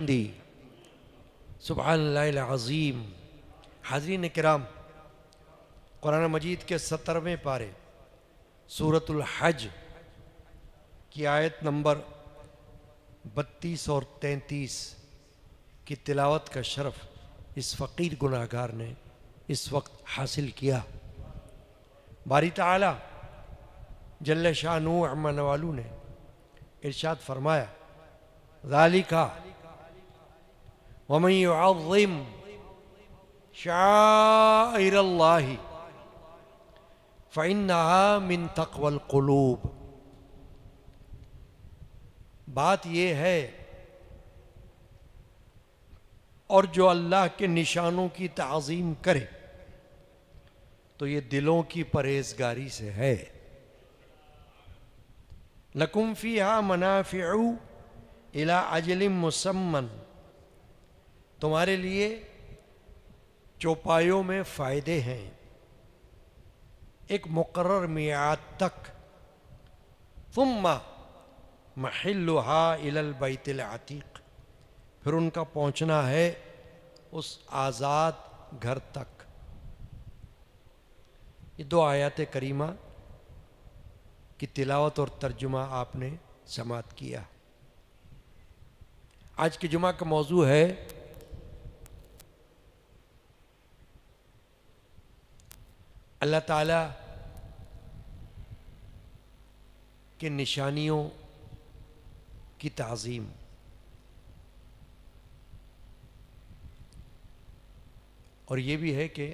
دی سبحان اللہ العظیم۔ حاضرین کرام، قرآن مجید کے 70ویں پارے سورۃ الحج کی آیت نمبر 32 اور 33 کی تلاوت کا شرف اس فقیر گناہگار نے اس وقت حاصل کیا۔ باری تعالی جل شانہ عما نوالو نے ارشاد فرمایا، ذالک ومن يعظم شعائر اللہ فإنہا من تقوی القلوب۔ بات یہ ہے، اور جو اللہ کے نشانوں کی تعظیم کرے تو یہ دلوں کی پرہیزگاری سے ہے۔ لکم فیہا منافع الی اجل مسمى، تمہارے لیے چوپایوں میں فائدے ہیں ایک مقرر میعاد تک۔ ثم محلها الی البیت العتیق، پھر ان کا پہنچنا ہے اس آزاد گھر تک۔ یہ دو آیات کریمہ کی تلاوت اور ترجمہ آپ نے سماعت کیا۔ آج کے جمعہ کا موضوع ہے اللہ تعالیٰ کے نشانیوں کی تعظیم۔ اور یہ بھی ہے کہ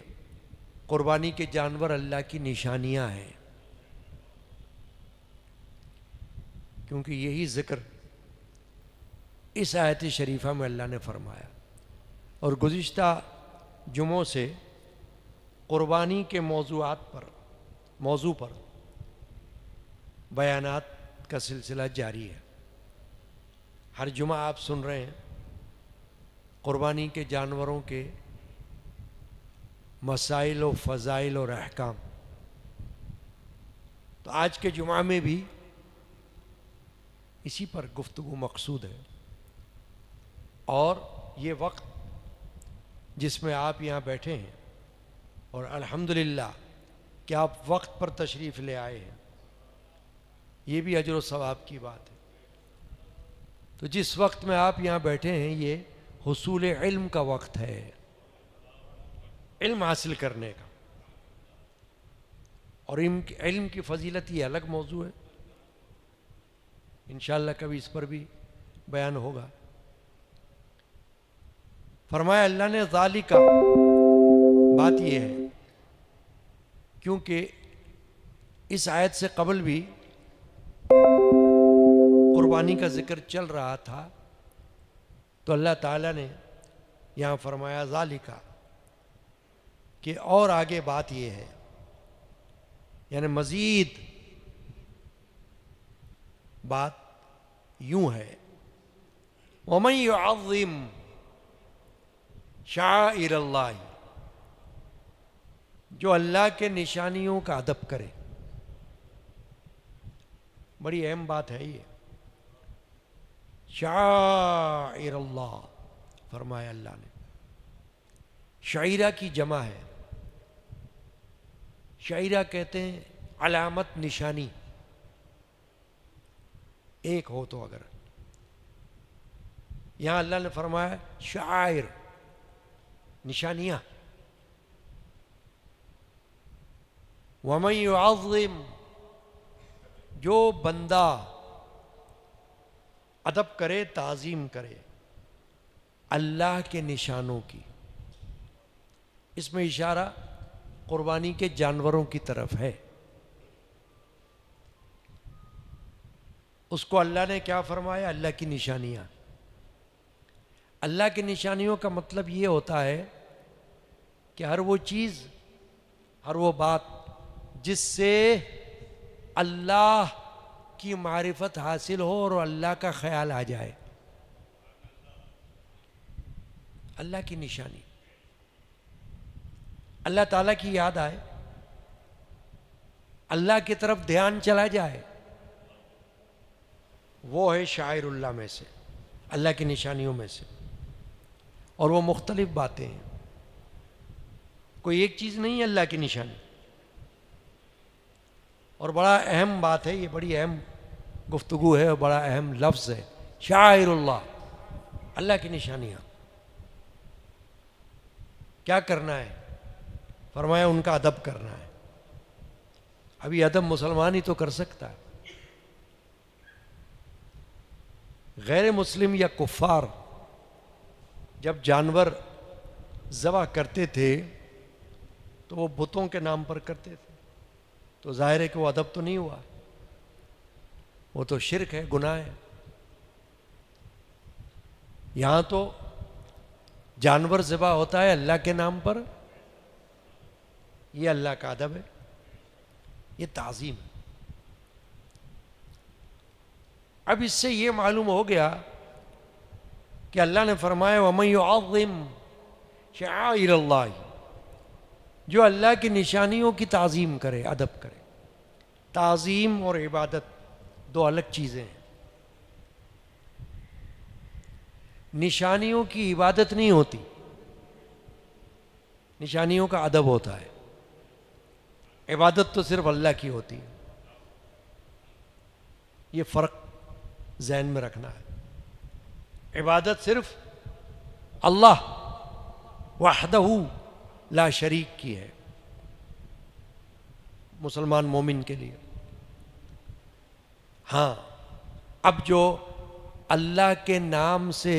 قربانی کے جانور اللہ کی نشانیاں ہیں، کیونکہ یہی ذکر اس آیت شریفہ میں اللہ نے فرمایا۔ اور گزشتہ جمعوں سے قربانی کے موضوع پر بیانات کا سلسلہ جاری ہے۔ ہر جمعہ آپ سن رہے ہیں قربانی کے جانوروں کے مسائل و فضائل اور احکام۔ تو آج کے جمعہ میں بھی اسی پر گفتگو مقصود ہے، اور یہ وقت جس میں آپ یہاں بیٹھے ہیں، اور الحمدللہ کہ آپ وقت پر تشریف لے آئے ہیں، یہ بھی اجر و ثواب کی بات ہے۔ تو جس وقت میں آپ یہاں بیٹھے ہیں یہ حصول علم کا وقت ہے، علم حاصل کرنے کا، اور علم کی فضیلت یہ الگ موضوع ہے، انشاءاللہ کبھی اس پر بھی بیان ہوگا۔ فرمایا اللہ نے ذالک، بات یہ ہے کیونکہ اس آیت سے قبل بھی قربانی کا ذکر چل رہا تھا، تو اللہ تعالیٰ نے یہاں فرمایا ذالک، کہ اور آگے بات یہ ہے، یعنی مزید بات یوں ہے، وَمَن يُعَظِّمْ شَعَائِرَ اللَّهِ، جو اللہ کے نشانیوں کا ادب کرے۔ بڑی اہم بات ہے یہ، شعائر اللہ فرمایا اللہ نے۔ شعیرہ کی جمع ہے، شعیرہ کہتے ہیں علامت، نشانی، ایک ہو تو اگر، یہاں اللہ نے فرمایا شعائر، نشانیاں۔ وَمَن يُعَظِّمْ، جو بندہ ادب کرے، تعظیم کرے اللہ کے نشانوں کی، اس میں اشارہ قربانی کے جانوروں کی طرف ہے۔ اس کو اللہ نے کیا فرمایا؟ اللہ کی نشانیاں۔ اللہ کی نشانیوں کا مطلب یہ ہوتا ہے کہ ہر وہ چیز، ہر وہ بات جس سے اللہ کی معرفت حاصل ہو اور اللہ کا خیال آ جائے، اللہ کی نشانی، اللہ تعالیٰ کی یاد آئے، اللہ کی طرف دھیان چلا جائے، وہ ہے شاعر اللہ میں سے، اللہ کی نشانیوں میں سے۔ اور وہ مختلف باتیں ہیں، کوئی ایک چیز نہیں ہے اللہ کی نشانی. اور بڑا اہم بات ہے، یہ بڑی اہم گفتگو ہے اور بڑا اہم لفظ ہے، شعائر اللہ، اللہ کی نشانیاں. کیا کرنا ہے؟ فرمایا ان کا ادب کرنا ہے. ابھی ادب مسلمان ہی تو کر سکتا ہے، غیر مسلم یا کفار جب جانور ذبح کرتے تھے تو وہ بتوں کے نام پر کرتے تھے، تو ظاہر ہے کہ وہ ادب تو نہیں ہوا، وہ تو شرک ہے، گناہ ہے. یہاں تو جانور ذبح ہوتا ہے اللہ کے نام پر، یہ اللہ کا ادب ہے، یہ تعظیم ہے. اب اس سے یہ معلوم ہو گیا کہ اللہ نے فرمایا وَمَن يُعَظِّمْ شَعَائِرَ اللَّهِ، جو اللہ کی نشانیوں کی تعظیم کرے، ادب کرے. تعظیم اور عبادت دو الگ چیزیں ہیں. نشانیوں کی عبادت نہیں ہوتی، نشانیوں کا ادب ہوتا ہے. عبادت تو صرف اللہ کی ہوتی ہے. یہ فرق ذہن میں رکھنا ہے. عبادت صرف اللہ وحدہ لا شریک کی ہے مسلمان مومن کے لیے. ہاں، اب جو اللہ کے نام سے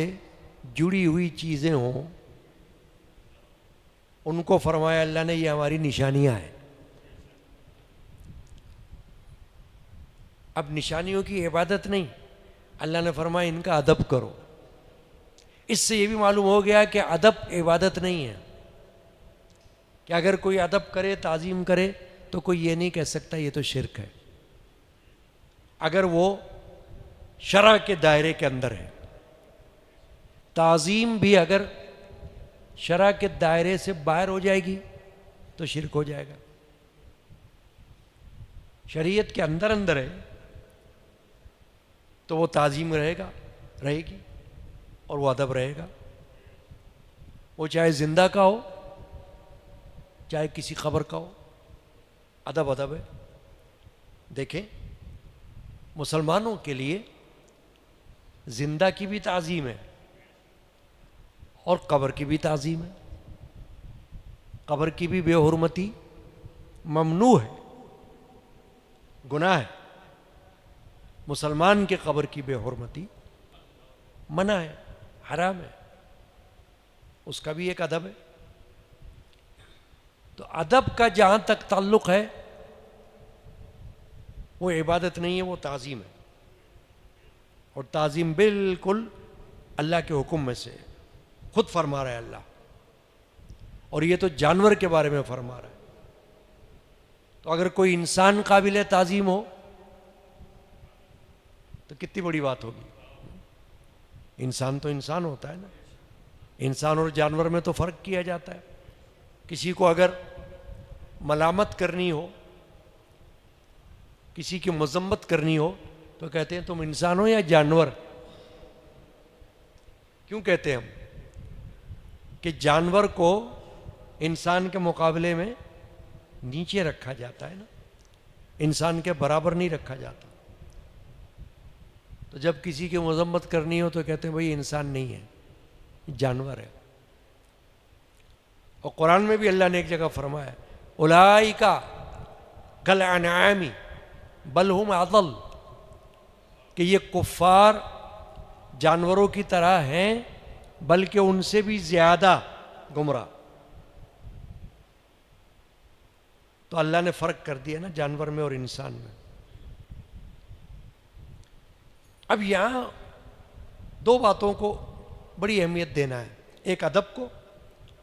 جڑی ہوئی چیزیں ہوں ان کو فرمایا اللہ نے یہ ہماری نشانیاں ہیں. اب نشانیوں کی عبادت نہیں، اللہ نے فرمایا ان کا ادب کرو. اس سے یہ بھی معلوم ہو گیا کہ ادب عبادت نہیں ہے، کہ اگر کوئی ادب کرے، تعظیم کرے تو کوئی یہ نہیں کہہ سکتا یہ تو شرک ہے، اگر وہ شرع کے دائرے کے اندر ہے. تعظیم بھی اگر شرع کے دائرے سے باہر ہو جائے گی تو شرک ہو جائے گا. شریعت کے اندر اندر ہے تو وہ تعظیم رہے گی اور وہ ادب رہے گا. وہ چاہے زندہ کا ہو چاہے کسی قبر کا ہو، ادب ادب ہے. دیکھیں، مسلمانوں کے لیے زندہ کی بھی تعظیم ہے اور قبر کی بھی تعظیم ہے. قبر کی بھی بے حرمتی ممنوع ہے، گناہ ہے. مسلمان کے قبر کی بے حرمتی منع ہے، حرام ہے، اس کا بھی ایک ادب ہے. تو ادب کا جہاں تک تعلق ہے وہ عبادت نہیں ہے، وہ تعظیم ہے. اور تعظیم بالکل اللہ کے حکم میں سے خود فرما رہا ہے اللہ، اور یہ تو جانور کے بارے میں فرما رہا ہے. تو اگر کوئی انسان قابل تعظیم ہو تو کتنی بڑی بات ہوگی. انسان تو انسان ہوتا ہے نا، انسان اور جانور میں تو فرق کیا جاتا ہے. کسی کو اگر ملامت کرنی ہو، کسی کی مذمت کرنی ہو تو کہتے ہیں تم انسان ہو یا جانور. کیوں کہتے ہیں ہم کہ جانور کو انسان کے مقابلے میں نیچے رکھا جاتا ہے نا، انسان کے برابر نہیں رکھا جاتا. تو جب کسی کی مذمت کرنی ہو تو کہتے ہیں بھئی انسان نہیں ہے، جانور ہے. اور قرآن میں بھی اللہ نے ایک جگہ فرمایا اولئک کالانعام بل ہم اضل، کہ یہ کفار جانوروں کی طرح ہیں بلکہ ان سے بھی زیادہ گمراہ. تو اللہ نے فرق کر دیا نا جانور میں اور انسان میں. اب یہاں دو باتوں کو بڑی اہمیت دینا ہے، ایک ادب کو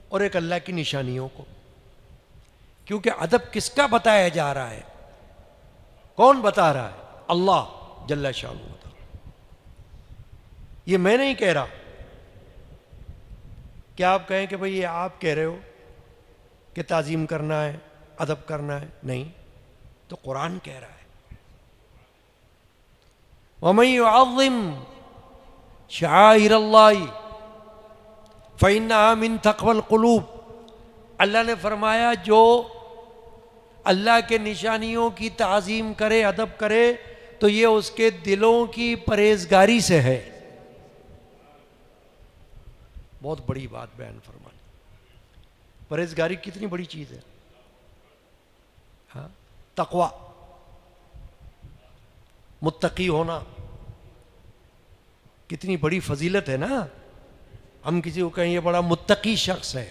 اور ایک اللہ کی نشانیوں کو. کیونکہ ادب کس کا بتایا جا رہا ہے؟ کون بتا رہا ہے؟ اللہ جل شانہ. یہ میں نہیں کہہ رہا. کیا آپ کہیں کہ بھئی یہ آپ کہہ رہے ہو کہ تعظیم کرنا ہے، ادب کرنا ہے؟ نہیں، تو قرآن کہہ رہا ہے وَمَن يُعَظِّمْ شَعَائِرَ اللَّهِ. فَإِنَّهَا مِن تَقْوَى الْقُلُوبِ، اللہ نے فرمایا جو اللہ کے نشانیوں کی تعظیم کرے، ادب کرے، تو یہ اس کے دلوں کی پرہیزگاری سے ہے۔ بہت بڑی بات بیان فرمانی، پرہیزگاری کتنی بڑی چیز ہے، ہاں، تقوی، متقی ہونا کتنی بڑی فضیلت ہے نا۔ ہم کسی کو کہیں یہ بڑا متقی شخص ہے،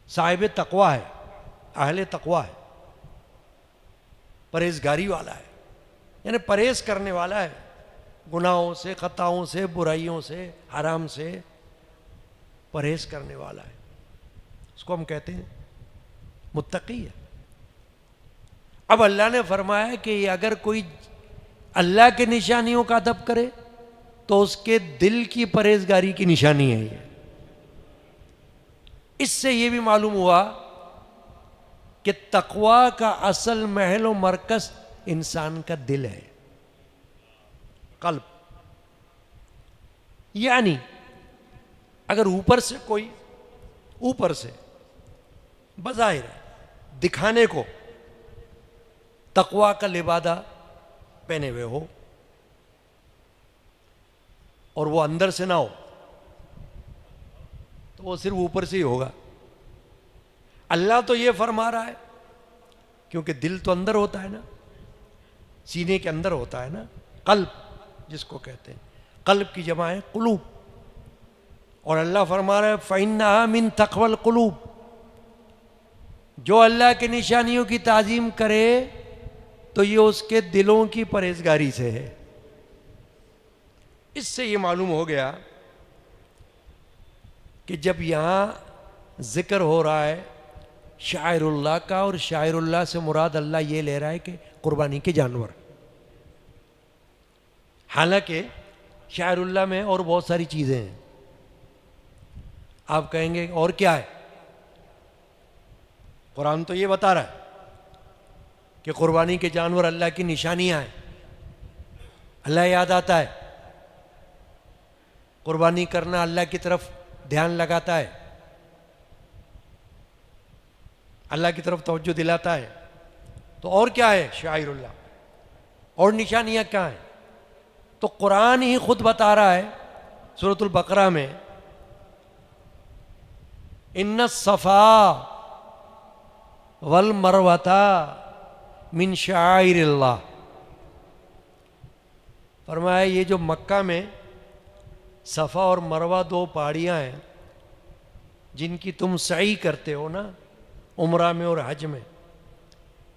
صاحب تقوی ہے، اہل تقوی ہے، پرہیزگاری والا ہے، یعنی پرہیز کرنے والا ہے گناہوں سے، خطاؤں سے، برائیوں سے، حرام سے پرہیز کرنے والا ہے، اس کو ہم کہتے ہیں متقی ہے۔ اب اللہ نے فرمایا کہ اگر کوئی اللہ کے نشانیوں کا ادب کرے تو اس کے دل کی پرہیزگاری کی نشانی ہے یہ۔ اس سے یہ بھی معلوم ہوا کہ تقوی کا اصل محل و مرکز انسان کا دل ہے، قلب۔ یعنی اگر اوپر سے کوئی، اوپر سے بظاہر دکھانے کو تقوی کا لبادہ پہنے ہوئے ہو اور وہ اندر سے نہ ہو تو وہ صرف اوپر سے ہی ہوگا۔ اللہ تو یہ فرما رہا ہے، کیونکہ دل تو اندر ہوتا ہے نا، سینے کے اندر ہوتا ہے نا، قلب جس کو کہتے ہیں، قلب کی جمع ہے قلوب، اور اللہ فرما رہا ہے فَإِنَّهَا مِن تَقْوَى الْقُلُوبِ، جو اللہ کے نشانیوں کی تعظیم کرے تو یہ اس کے دلوں کی پرہیزگاری سے ہے۔ اس سے یہ معلوم ہو گیا کہ جب یہاں ذکر ہو رہا ہے شاعر اللہ کا، اور شاعر اللہ سے مراد اللہ یہ لے رہا ہے کہ قربانی کے جانور، حالانکہ شاعر اللہ میں اور بہت ساری چیزیں ہیں۔ آپ کہیں گے اور کیا ہے؟ قرآن تو یہ بتا رہا ہے کہ قربانی کے جانور اللہ کی نشانیاں ہیں، اللہ یاد آتا ہے، قربانی کرنا اللہ کی طرف دھیان لگاتا ہے، اللہ کی طرف توجہ دلاتا ہے۔ تو اور کیا ہے شاعر اللہ، اور نشانیاں کیا ہیں؟ تو قرآن ہی خود بتا رہا ہے سورۃ البقرہ میں، ان الصفا والمروۃ من شعائر اللہ، فرمایا یہ جو مکہ میں صفا اور مروہ دو پہاڑیاں ہیں جن کی تم سعی کرتے ہو نا عمرہ میں اور حج میں،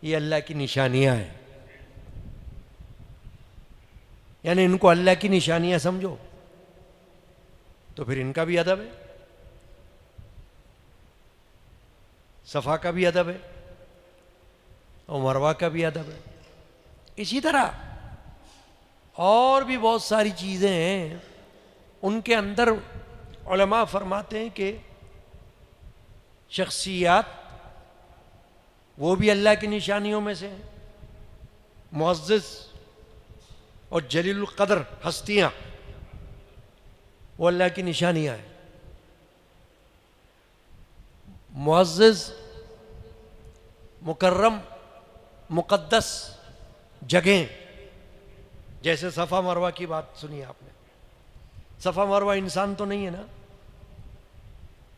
یہ اللہ کی نشانیاں ہیں، یعنی ان کو اللہ کی نشانیاں سمجھو، تو پھر ان کا بھی ادب ہے، صفا کا بھی ادب ہے اور مروہ کا بھی ادب ہے۔ اسی طرح اور بھی بہت ساری چیزیں ہیں، ان کے اندر علماء فرماتے ہیں کہ شخصیات وہ بھی اللہ کی نشانیوں میں سے ہیں، معزز اور جلیل القدر ہستیاں وہ اللہ کی نشانیاں ہیں، معزز مکرم مقدس جگہیں، جیسے صفا مروہ کی بات سنی آپ نے، صفا مروہ انسان تو نہیں ہے نا،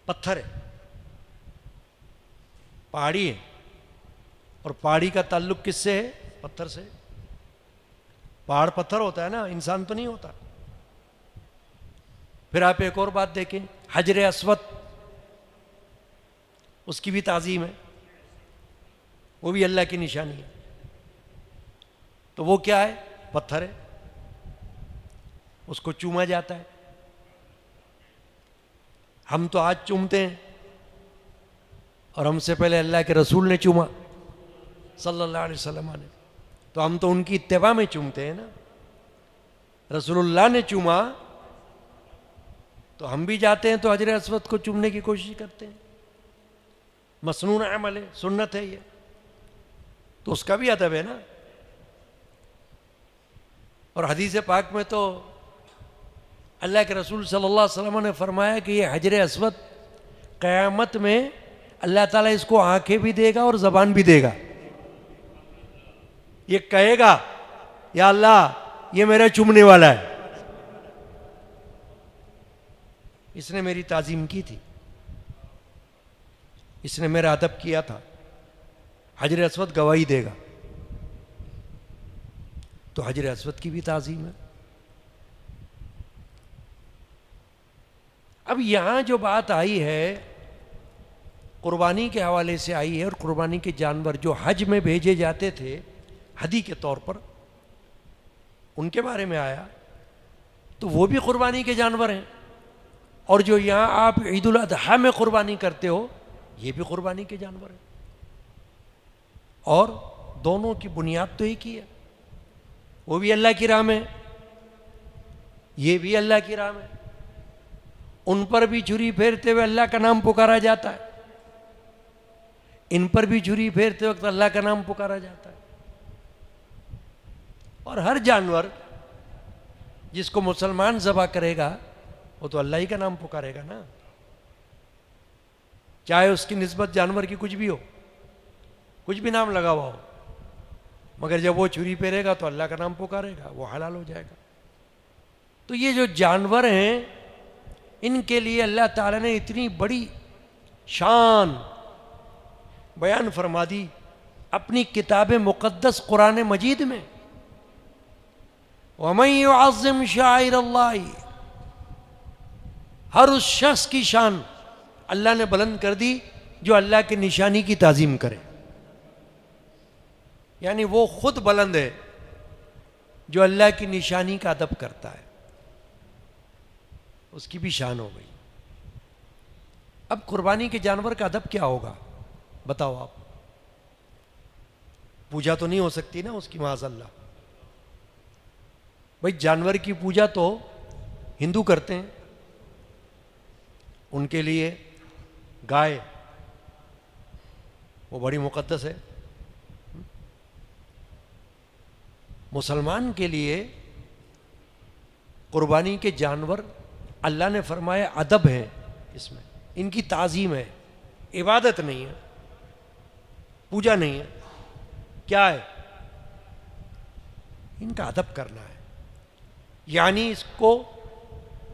پتھر ہے، پہاڑی ہے، اور پہاڑی کا تعلق کس سے ہے؟ پتھر سے۔ پہاڑ پتھر ہوتا ہے نا، انسان تو نہیں ہوتا۔ پھر آپ ایک اور بات دیکھیں، حجر اسود، اس کی بھی تعظیم ہے، وہ بھی اللہ کی نشانی ہے، تو وہ کیا ہے؟ پتھر ہے، اس کو چوما جاتا ہے۔ ہم تو آج چومتے ہیں، اور ہم سے پہلے اللہ کے رسول نے چوما صلی اللہ علیہ وسلم نے، تو ہم تو ان کی اتباع میں چومتے ہیں نا، رسول اللہ نے چوما تو ہم بھی جاتے ہیں تو حجر اسود کو چومنے کی کوشش کرتے ہیں، مسنون عمل ہے، سنت ہے یہ، تو اس کا بھی ادب ہے نا۔ اور حدیث پاک میں تو اللہ کے رسول صلی اللہ علیہ وسلم نے فرمایا کہ یہ حجر اسود قیامت میں اللہ تعالیٰ اس کو آنکھیں بھی دے گا اور زبان بھی دے گا. یہ کہے گا یا اللہ یہ میرا چومنے والا ہے, اس نے میری تعظیم کی تھی, اس نے میرا ادب کیا تھا. حجر اسود گواہی دے گا. تو حجر اسود کی بھی تعظیم ہے. اب یہاں جو بات آئی ہے قربانی کے حوالے سے آئی ہے, اور قربانی کے جانور جو حج میں بھیجے جاتے تھے ہدی کے طور پر, ان کے بارے میں آیا, تو وہ بھی قربانی کے جانور ہیں. اور جو یہاں آپ عید الاضحیٰ میں قربانی کرتے ہو یہ بھی قربانی کے جانور ہیں. اور دونوں کی بنیاد تو ایک ہی ہے, وہ بھی اللہ کی راہ میں, یہ بھی اللہ کی راہ میں. ان پر بھی چھری پھیرتے ہوئے اللہ کا نام پکارا جاتا ہے, ان پر بھی چھری پھیرتے وقت اللہ کا نام پکارا جاتا ہے. اور ہر جانور جس کو مسلمان ذبح کرے گا وہ تو اللہ ہی کا نام پکارے گا نا, چاہے اس کی نسبت جانور کی کچھ بھی ہو, کچھ بھی نام لگا ہوا ہو, مگر جب وہ چھری پھیرے گا تو اللہ کا نام پکارے گا, وہ حلال ہو جائے گا. تو یہ جو جانور ہیں ان کے لیے اللہ تعالیٰ نے اتنی بڑی شان بیان فرما دی اپنی کتاب مقدس قرآن مجید میں. وَمَن يُعَظِّمْ شَعَائِرَ اللَّهِ, ہر اس شخص کی شان اللہ نے بلند کر دی جو اللہ کی نشانی کی تعظیم کرے. یعنی وہ خود بلند ہے جو اللہ کی نشانی کا ادب کرتا ہے, اس کی بھی شان ہو گئی. اب قربانی کے جانور کا ادب کیا ہوگا بتاؤ آپ؟ پوجا تو نہیں ہو سکتی نا اس کی معاذ اللہ. بھائی جانور کی پوجا تو ہندو کرتے ہیں, ان کے لیے گائے وہ بڑی مقدس ہے. مسلمان کے لیے قربانی کے جانور اللہ نے فرمایا ادب ہے, اس میں ان کی تعظیم ہے, عبادت نہیں ہے, پوجا نہیں ہے. کیا ہے؟ ان کا ادب کرنا ہے. یعنی اس کو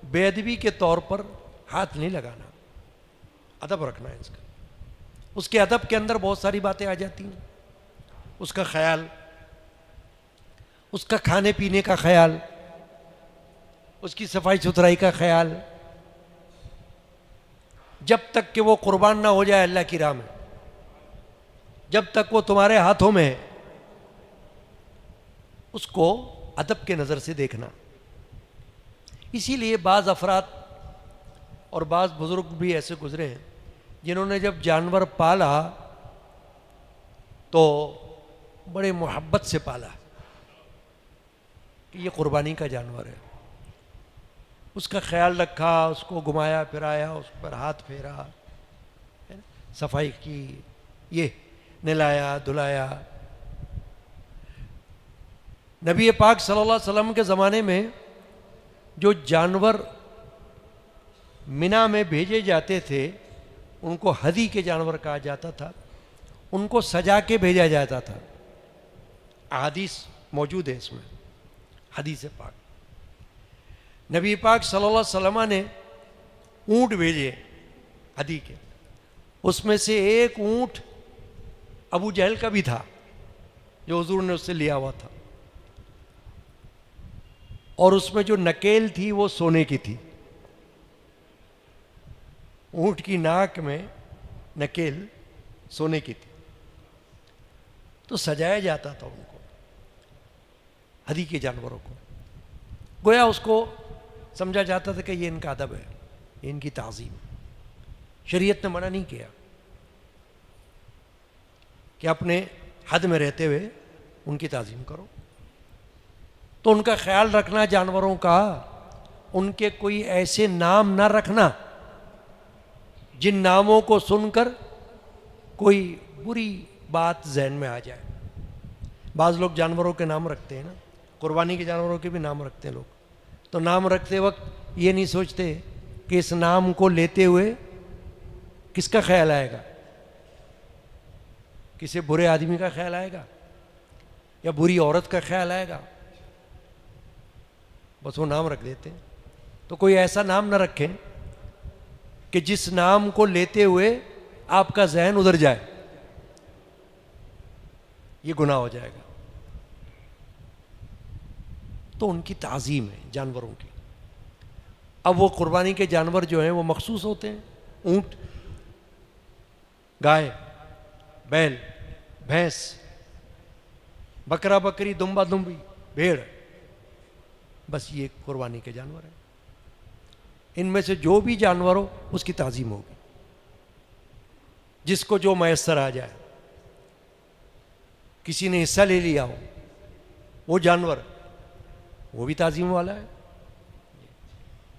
بے ادبی کے طور پر ہاتھ نہیں لگانا, ادب رکھنا ہے اس کا. اس کے ادب کے اندر بہت ساری باتیں آ جاتی ہیں, اس کا خیال, اس کا کھانے پینے کا خیال, اس کی صفائی ستھرائی کا خیال. جب تک کہ وہ قربان نہ ہو جائے اللہ کی راہ میں, جب تک وہ تمہارے ہاتھوں میں ہے, اس کو ادب کے نظر سے دیکھنا. اسی لیے بعض افراد اور بعض بزرگ بھی ایسے گزرے ہیں جنہوں نے جب جانور پالا تو بڑے محبت سے پالا کہ یہ قربانی کا جانور ہے. اس کا خیال رکھا, اس کو گھمایا پھرایا, اس پر ہاتھ پھیرا, صفائی کی, یہ نہلایا دھلایا. نبی پاک صلی اللہ علیہ وسلم کے زمانے میں جو جانور منا میں بھیجے جاتے تھے ان کو ہدی کے جانور کہا جاتا تھا, ان کو سجا کے بھیجا جاتا تھا. احادیث موجود ہے اس میں, حدیث پاک. نبی پاک صلی اللہ علیہ وسلم نے اونٹ بھیجے ہدی کے, اس میں سے ایک اونٹ ابو جہل کا بھی تھا جو حضور نے اس سے لیا ہوا تھا, اور اس میں جو نکیل تھی وہ سونے کی تھی. اونٹ کی ناک میں نکیل سونے کی تھی. تو سجایا جاتا تھا ان کو, ہدی کے جانوروں کو. گویا اس کو سمجھا جاتا تھا کہ یہ ان کا ادب ہے, یہ ان کی تعظیم ہے. شریعت نے منع نہیں کیا کہ اپنے حد میں رہتے ہوئے ان کی تعظیم کرو. تو ان کا خیال رکھنا جانوروں کا, ان کے کوئی ایسے نام نہ رکھنا جن ناموں کو سن کر کوئی بری بات ذہن میں آ جائے. بعض لوگ جانوروں کے نام رکھتے ہیں نا, قربانی کے جانوروں کے بھی نام رکھتے ہیں لوگ, تو نام رکھتے وقت یہ نہیں سوچتے کہ اس نام کو لیتے ہوئے کس کا خیال آئے گا؟ کسی برے آدمی کا خیال آئے گا یا بری عورت کا خیال آئے گا؟ بس وہ نام رکھ دیتے ہیں. تو کوئی ایسا نام نہ رکھیں کہ جس نام کو لیتے ہوئے آپ کا ذہن ادھر جائے، یہ گناہ ہو جائے گا. تو ان کی تعظیم ہے جانوروں کی. اب وہ قربانی کے جانور جو ہیں وہ مخصوص ہوتے ہیں. اونٹ، گائے، بیل، بھینس، بکرا بکری، دمبا دمبی، بھیڑ، بس یہ قربانی کے جانور ہیں. ان میں سے جو بھی جانور ہو اس کی تعظیم ہوگی، جس کو جو میسر آ جائے. کسی نے حصہ لے لیا ہو وہ جانور، وہ بھی تعظیم والا ہے.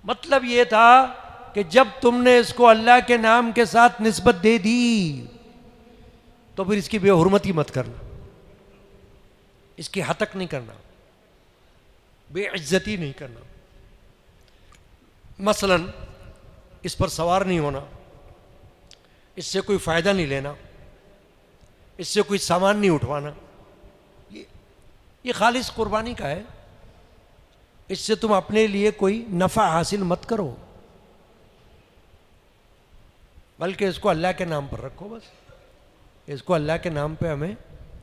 مطلب یہ تھا کہ جب تم نے اس کو اللہ کے نام کے ساتھ نسبت دے دی تو پھر اس کی بے حرمتی مت کرنا، اس کی ہتک نہیں کرنا، بے عزتی نہیں کرنا. مثلا اس پر سوار نہیں ہونا، اس سے کوئی فائدہ نہیں لینا، اس سے کوئی سامان نہیں اٹھوانا. یہ خالص قربانی کا ہے. اس سے تم اپنے لیے کوئی نفع حاصل مت کرو، بلکہ اس کو اللہ کے نام پر رکھو. بس اس کو اللہ کے نام پہ ہمیں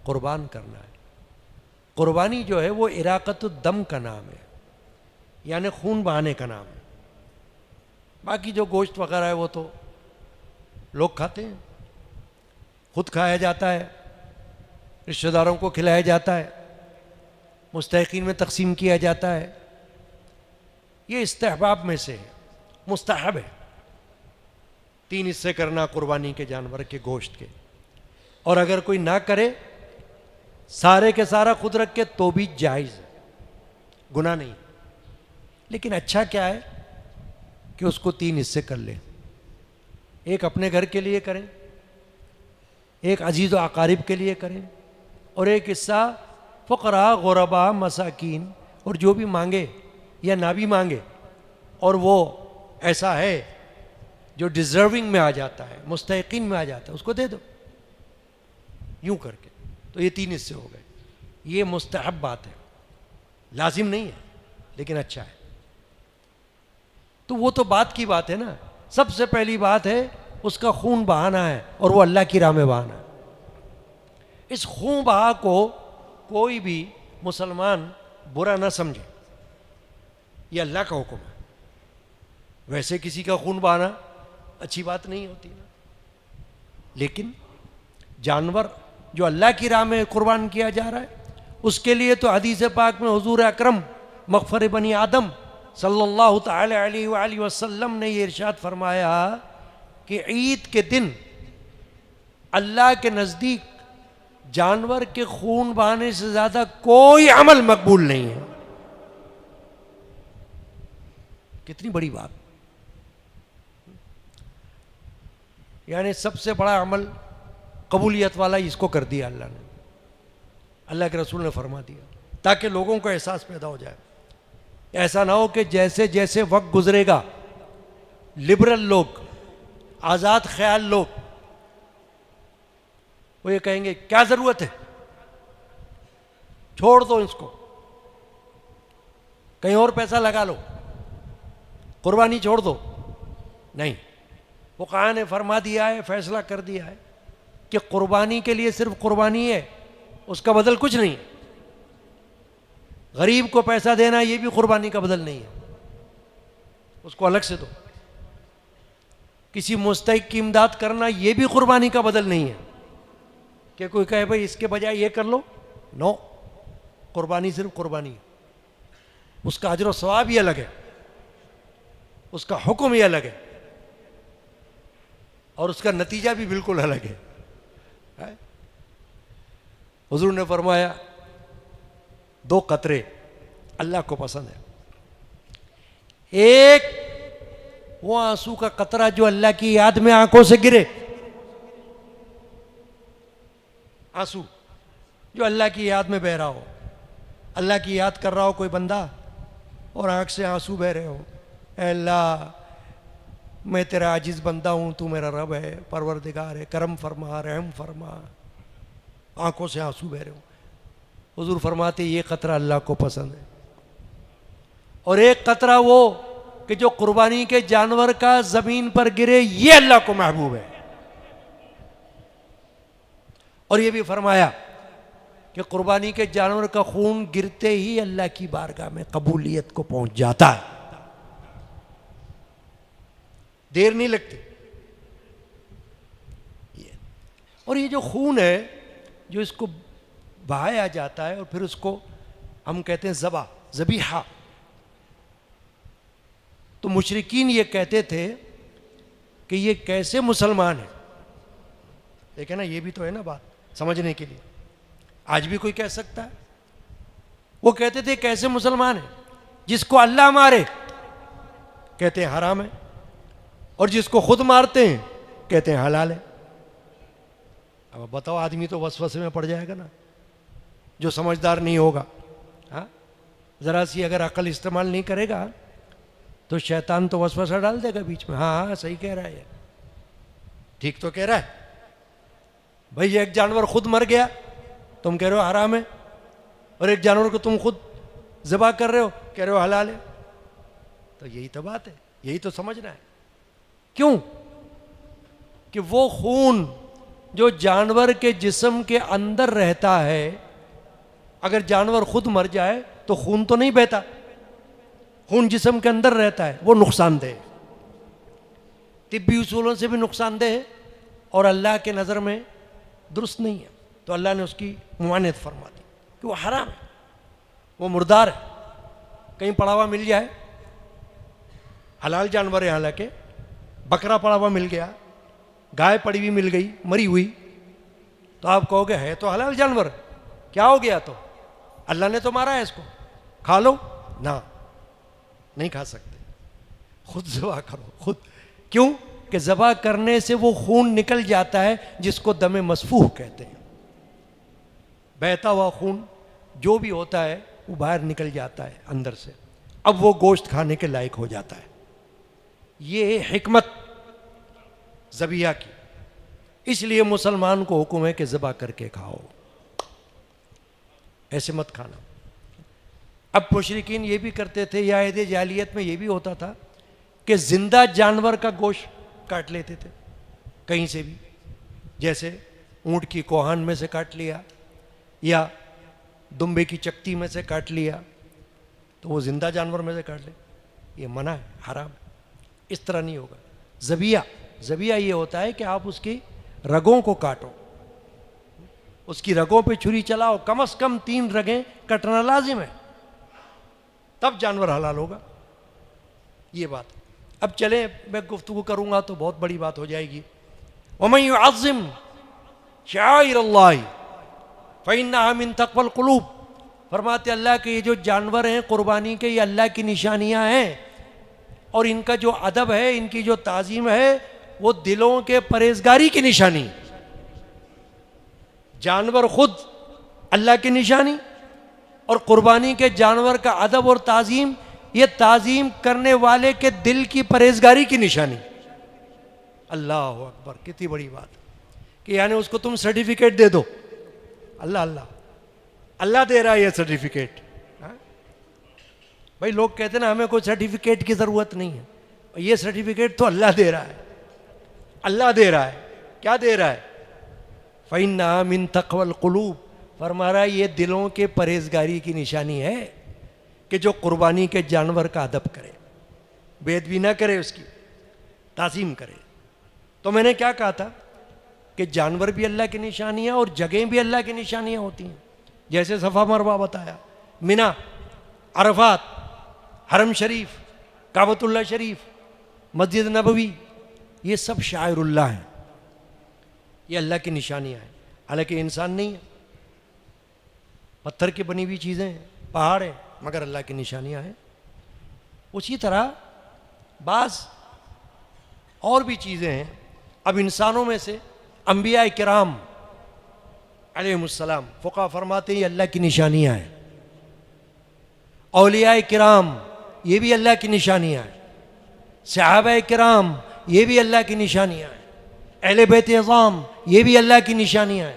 قربان کرنا ہے. قربانی جو ہے وہ اراقۃ الدم کا نام ہے، یعنی خون بہانے کا نام ہے. باقی جو گوشت وغیرہ ہے وہ تو لوگ کھاتے ہیں، خود کھایا جاتا ہے، رشتہ داروں کو کھلایا جاتا ہے، مستحقین میں تقسیم کیا جاتا ہے. یہ استحباب میں سے ہے، مستحب ہے 3 حصے کرنا قربانی کے جانور کے گوشت کے. اور اگر کوئی نہ کرے، سارے کے سارا خود رکھ کے، تو بھی جائز ہے، گناہ نہیں. لیکن اچھا کیا ہے کہ اس کو 3 حصے کر لیں. ایک اپنے گھر کے لیے کریں، ایک عزیز و اقارب کے لیے کریں، اور ایک حصہ فقراء، غرباء، مساکین، اور جو بھی مانگے یا نہ بھی مانگے اور وہ ایسا ہے جو ڈیزرونگ میں آ جاتا ہے، مستحقین میں آ جاتا ہے، اس کو دے دو. یوں کر کے تو یہ 3 حصے ہو گئے. یہ مستحب بات ہے، لازم نہیں ہے، لیکن اچھا ہے. تو وہ تو بات کی بات ہے نا. سب سے پہلی بات ہے اس کا خون بہانا ہے، اور وہ اللہ کی راہ میں بہانا ہے. اس خون بہا کو کوئی بھی مسلمان برا نہ سمجھے، یہ اللہ کا حکم ہے. ویسے کسی کا خون بہانا اچھی بات نہیں ہوتی نا، لیکن جانور جو اللہ کی راہ میں قربان کیا جا رہا ہے اس کے لیے تو حدیث پاک میں حضور اکرم مغفر بنی آدم صلی اللہ تعالی علیہ وآلہ وسلم نے یہ ارشاد فرمایا کہ عید کے دن اللہ کے نزدیک جانور کے خون بہانے سے زیادہ کوئی عمل مقبول نہیں ہے. کتنی بڑی بات. یعنی سب سے بڑا عمل قبولیت والا اس کو کر دیا اللہ نے، اللہ کے رسول نے فرما دیا، تاکہ لوگوں کو احساس پیدا ہو جائے. ایسا نہ ہو کہ جیسے جیسے وقت گزرے گا لبرل لوگ، آزاد خیال لوگ، وہ یہ کہیں گے کیا ضرورت ہے، چھوڑ دو اس کو، کہیں اور پیسہ لگا لو، قربانی چھوڑ دو. نہیں، فقہاء نے فرما دیا ہے، فیصلہ کر دیا ہے کہ قربانی کے لیے صرف قربانی ہے، اس کا بدل کچھ نہیں. غریب کو پیسہ دینا یہ بھی قربانی کا بدل نہیں ہے، اس کو الگ سے دو. کسی مستحق کی امداد کرنا یہ بھی قربانی کا بدل نہیں ہے کہ کوئی کہے بھائی اس کے بجائے یہ کر لو. نو، قربانی صرف قربانی ہے. اس کا اجر و ثواب یہ الگ ہے، اس کا حکم یہ الگ ہے، اور اس کا نتیجہ بھی بالکل الگ ہے. حضور نے فرمایا 2 قطرے اللہ کو پسند ہے. ایک وہ آنسو کا قطرہ جو اللہ کی یاد میں آنکھوں سے گرے، آنسو جو اللہ کی یاد میں بہ رہا ہو، اللہ کی یاد کر رہا ہو کوئی بندہ اور آنکھ سے آنسو بہ رہے ہوں، اے اللہ میں تیرا عاجز بندہ ہوں، تو میرا رب ہے، پروردگار ہے، کرم فرما، رحم فرما، آنکھوں سے آنسو بہ رہے ہوں، حضور فرماتے یہ قطرہ اللہ کو پسند ہے۔ اور ایک قطرہ وہ کہ جو قربانی کے جانور کا زمین پر گرے، یہ اللہ کو محبوب ہے۔ اور یہ بھی فرمایا کہ قربانی کے جانور کا خون گرتے ہی اللہ کی بارگاہ میں قبولیت کو پہنچ جاتا ہے، دیر نہیں لگتی۔ اور یہ جو خون ہے جو اس کو بہایا جاتا ہے اور پھر اس کو ہم کہتے ہیں ذبیحہ، تو مشرکین یہ کہتے تھے کہ یہ کیسے مسلمان ہیں؟ دیکھیں نا، یہ بھی تو ہے نا بات سمجھنے کے لیے، آج بھی کوئی کہہ سکتا ہے۔ وہ کہتے تھے کیسے مسلمان ہیں؟ جس کو اللہ مارے کہتے ہیں حرام ہے، اور جس کو خود مارتے ہیں کہتے ہیں حلال ہے۔ اب بتاؤ، آدمی تو وسوسے میں پڑ جائے گا نا، جو سمجھدار نہیں ہوگا۔ ہاں، ذرا سی اگر عقل استعمال نہیں کرے گا تو شیطان تو وسوسہ ڈال دے گا بیچ میں، ہاں صحیح کہہ رہا ہے، ٹھیک تو کہہ رہا ہے بھائی۔ ایک جانور خود مر گیا، تم کہہ رہے ہو حرام ہے، اور ایک جانور کو تم خود ذبح کر رہے ہو، کہہ رہے ہو حلال ہے۔ تو یہی تو بات ہے، یہی تو سمجھنا ہے۔ کیوں کہ وہ خون جو جانور کے جسم کے اندر رہتا ہے، اگر جانور خود مر جائے تو خون تو نہیں بہتا، خون جسم کے اندر رہتا ہے، وہ نقصان دہ ہے، طبی اصولوں سے بھی نقصان دہ ہے، اور اللہ کے نظر میں درست نہیں ہے۔ تو اللہ نے اس کی ممانعت فرما دی کہ وہ حرام ہے، وہ مردار ہے۔ کہیں پڑا ہوا مل جائے، حلال جانور ہے حالانکہ، بکرا پڑا ہوا مل گیا، گائے پڑی ہوئی مل گئی مری ہوئی، تو آپ کہو گے ہے تو حلال جانور، کیا ہو گیا؟ تو اللہ نے تو مارا ہے اس کو، کھا لو نہ، نہیں کھا سکتے، خود ذبح کرو خود۔ کیوں کہ ذبح کرنے سے وہ خون نکل جاتا ہے جس کو دم مسفوح کہتے ہیں، بہتا ہوا خون جو بھی ہوتا ہے وہ باہر نکل جاتا ہے اندر سے، اب وہ گوشت کھانے کے لائق ہو جاتا ہے۔ یہ ہے حکمت ذبیحہ کی، اس لیے مسلمان کو حکم ہے کہ ذبح کر کے کھاؤ، ایسے مت کھانا۔ اب مشرکین یہ بھی کرتے تھے، یا عہد جاہلیت میں یہ بھی ہوتا تھا کہ زندہ جانور کا گوشت کاٹ لیتے تھے کہیں سے بھی، جیسے اونٹ کی کوہان میں سے کاٹ لیا یا دمبے کی چکتی میں سے کاٹ لیا، تو وہ زندہ جانور میں سے کاٹ لے، یہ منع ہے، حرام ہے، اس طرح نہیں ہوگا۔ ذبیحہ یہ ہوتا ہے کہ آپ اس کی رگوں کو کاٹو، اس کی رگوں پہ چھری چلاؤ، کم از کم 3 رگیں کٹنا لازم ہے، تب جانور حلال ہوگا، یہ بات۔ اب چلیں، میں گفتگو کروں گا تو بہت بڑی بات ہو جائے گی۔ وَمَن يُعَظِّمْ شَعَائِرَ اللَّهِ فَإِنَّهَا مِن تَقْوَى الْقُلُوبِ، فرماتے اللہ کہ یہ جو جانور ہیں قربانی کے، یہ اللہ کی نشانیاں ہیں، اور ان کا جو ادب ہے، ان کی جو تعظیم ہے، وہ دلوں کے پرہیزگاری کی نشانی۔ جانور خود اللہ کی نشانی، اور قربانی کے جانور کا ادب اور تعظیم، یہ تعظیم کرنے والے کے دل کی پرہیزگاری کی نشانی۔ اللہ اکبر، کتنی بڑی بات کہ یعنی اس کو تم سرٹیفکیٹ دے دو، اللہ دے رہا ہے یہ سرٹیفکیٹ۔ بھائی لوگ کہتے ہیں نا ہمیں کوئی سرٹیفکیٹ کی ضرورت نہیں ہے، یہ سرٹیفکیٹ تو اللہ دے رہا ہے، اللہ دے رہا ہے۔ کیا دے رہا ہے؟ فَإِنَّهَا مِن تَقْوَى الْقُلُوبِ، فرما رہا ہے یہ دلوں کے پرہیزگاری کی نشانی ہے کہ جو قربانی کے جانور کا ادب کرے، بے ادبی نہ کرے، اس کی تعظیم کرے۔ تو میں نے کیا کہا تھا کہ جانور بھی اللہ کی نشانیاں اور جگہیں بھی اللہ کی نشانیاں ہوتی ہیں، جیسے صفا مروہ بتایا، مینا، عرفات، حرم شریف، کعبۃ اللہ شریف، مسجد نبوی، یہ سب شعائر اللہ ہیں، یہ اللہ کی نشانیاں ہیں، حالانکہ انسان نہیں ہے، پتھر کی بنی ہوئی چیزیں ہیں، پہاڑ ہیں، مگر اللہ کی نشانیاں ہیں۔ اسی طرح بعض اور بھی چیزیں ہیں۔ اب انسانوں میں سے انبیاء کرام علیہم السلام، فقہ فرماتے ہیں یہ اللہ کی نشانیاں ہیں۔ اولیاء کرام یہ بھی اللہ کی نشانیاں ہیں، صحابہ کرام یہ بھی اللہ کی نشانیاں ہیں، اہل بیت اعظام یہ بھی اللہ کی نشانیاں ہیں۔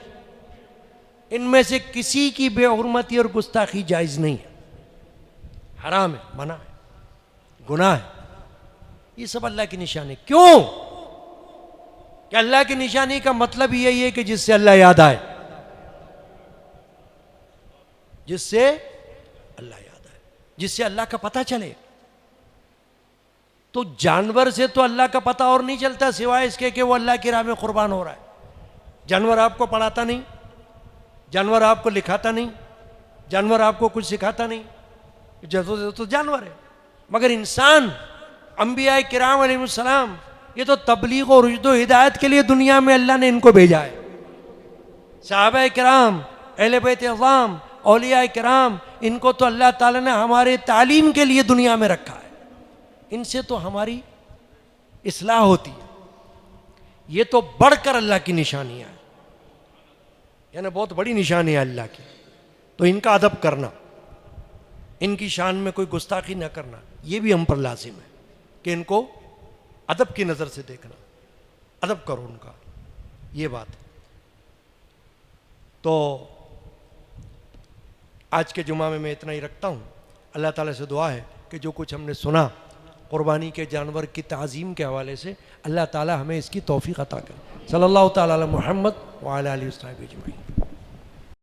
ان میں سے کسی کی بے حرمتی اور گستاخی جائز نہیں ہے، حرام ہے، منع ہے، گناہ ہے۔ یہ سب اللہ کی نشانی۔ کیوں کہ اللہ کی نشانی کا مطلب یہی ہے کہ جس سے اللہ یاد آئے، جس سے اللہ یاد آئے، جس سے اللہ کا پتہ چلے۔ تو جانور سے تو اللہ کا پتہ اور نہیں چلتا سوائے اس کے کہ وہ اللہ کی راہ میں قربان ہو رہا ہے۔ جانور آپ کو پڑھاتا نہیں، جانور آپ کو لکھاتا نہیں، جانور آپ کو کچھ سکھاتا نہیں، تو جانور ہے۔ مگر انسان، انبیاء کرام علیہ السلام، یہ تو تبلیغ و رشد و ہدایت کے لیے دنیا میں اللہ نے ان کو بھیجا ہے۔ صحابہ کرام، اہل بیت اعظام، اولیاء کرام، ان کو تو اللہ تعالیٰ نے ہمارے تعلیم کے لیے دنیا میں رکھا ہے۔ ان سے تو ہماری اصلاح ہوتی ہے۔ یہ تو بڑھ کر اللہ کی نشانیاں ہیں، یعنی بہت بڑی نشانی ہے اللہ کی۔ تو ان کا ادب کرنا، ان کی شان میں کوئی گستاخی نہ کرنا، یہ بھی ہم پر لازم ہے کہ ان کو ادب کی نظر سے دیکھنا، ادب کرو ان کا، یہ بات ہے۔ تو آج کے جمعہ میں میں اتنا ہی رکھتا ہوں۔ اللہ تعالیٰ سے دعا ہے کہ جو کچھ ہم نے سنا قربانی کے جانور کی تعظیم کے حوالے سے، اللہ تعالیٰ ہمیں اس کی توفیق عطا کرے۔ صلی اللہ تعالیٰ علی محمد وعلی آلہ وصحبہ اجمعین۔